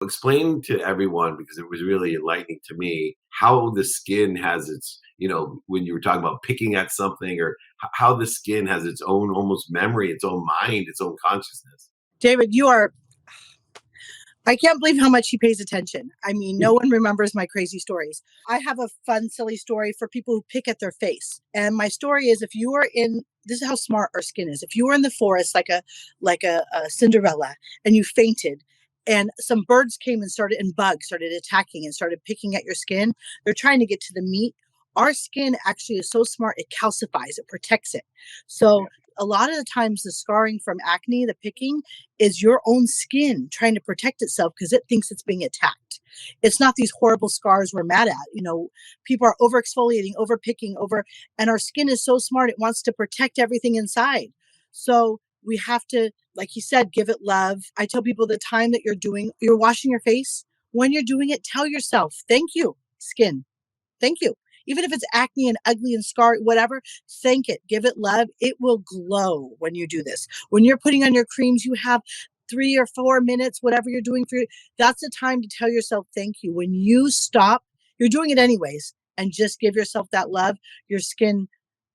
explain to everyone, because it was really enlightening to me, how the skin has its, when you were talking about picking at something, or how the skin has its own almost memory, its own mind, its own consciousness. David, I can't believe how much he pays attention. I mean, no one remembers my crazy stories. I have a fun, silly story for people who pick at their face. And my story is, this is how smart our skin is. If you were in the forest like a Cinderella and you fainted, and some birds came and bugs started attacking and started picking at your skin, they're trying to get to the meat. Our skin actually is so smart, it calcifies, it protects it. So a lot of the times the scarring from acne, the picking, is your own skin trying to protect itself because it thinks it's being attacked. It's not these horrible scars we're mad at. People are over exfoliating, over picking, and our skin is so smart, it wants to protect everything inside. So we have to, like you said, give it love. I tell people the time that you're washing your face, when you're doing it, tell yourself, thank you, skin. Thank you. Even if it's acne and ugly and scarred, whatever, thank it. Give it love. It will glow when you do this. When you're putting on your creams, you have 3 or 4 minutes, whatever you're doing that's the time to tell yourself thank you. When you stop, you're doing it anyways, and just give yourself that love, your skin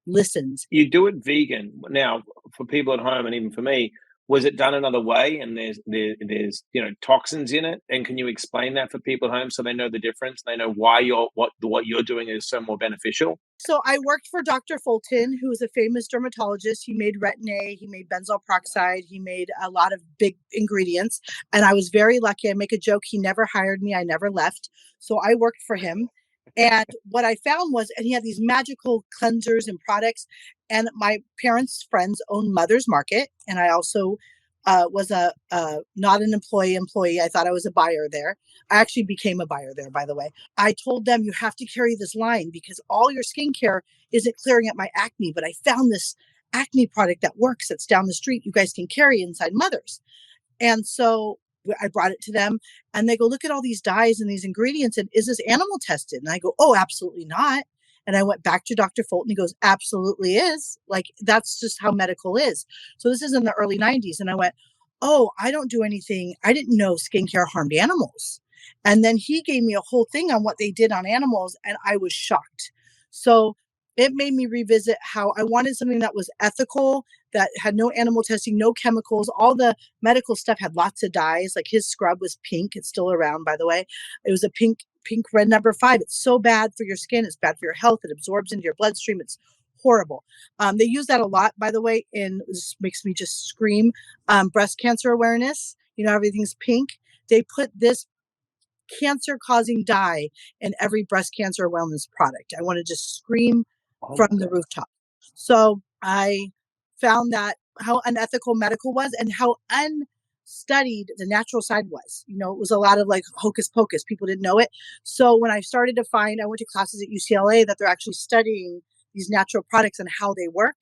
listens. You do it vegan. Now, for people at home, and even for me, was it done another way? And there's toxins in it. And can you explain that for people at home so they know the difference? They know why what you're doing is so more beneficial. So I worked for Dr. Fulton, who is a famous dermatologist. He made Retin-A, he made benzoyl peroxide, he made a lot of big ingredients. And I was very lucky. I make a joke. He never hired me. I never left. So I worked for him. And what I found was, and he had these magical cleansers and products. And my parents' friends owned Mother's Market. And I also was not an employee. I thought I was a buyer there. I actually became a buyer there, by the way. I told them, you have to carry this line because all your skincare isn't clearing up my acne. But I found this acne product that works, that's down the street. You guys can carry inside Mother's. And so I brought it to them and they go, look at all these dyes and these ingredients. And is this animal tested? And I go, oh, absolutely not. And I went back to Dr. Fulton. He goes, absolutely is. Like, that's just how medical is. So this is in the early 90s. And I went, oh, I don't do anything. I didn't know skincare harmed animals. And then he gave me a whole thing on what they did on animals. And I was shocked. So it made me revisit how I wanted something that was ethical, that had no animal testing, no chemicals. All the medical stuff had lots of dyes. Like his scrub was pink. It's still around, by the way. It was a pink red number 5. It's so bad for your skin. It's bad for your health. It absorbs into your bloodstream. It's horrible. They use that a lot, by the way, this makes me just scream, breast cancer awareness. Everything's pink. They put this cancer-causing dye in every breast cancer wellness product. I want to just scream from the rooftop. So I found that how unethical medical was and how unstudied the natural side was. It was a lot of like hocus pocus. People didn't know it. So when I started to I went to classes at UCLA that they're actually studying these natural products and how they work.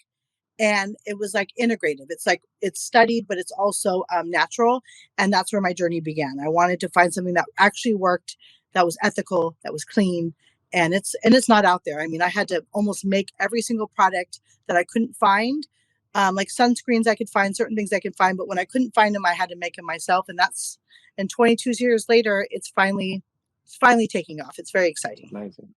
And it was like integrative. It's like it's studied, but it's also natural. And that's where my journey began. I wanted to find something that actually worked, that was ethical, that was clean. And it's not out there. I mean, I had to almost make every single product that I couldn't find. Like sunscreens, I could find certain things I could find, but when I couldn't find them, I had to make them myself. And 22 years later, it's finally taking off. It's very exciting. Amazing.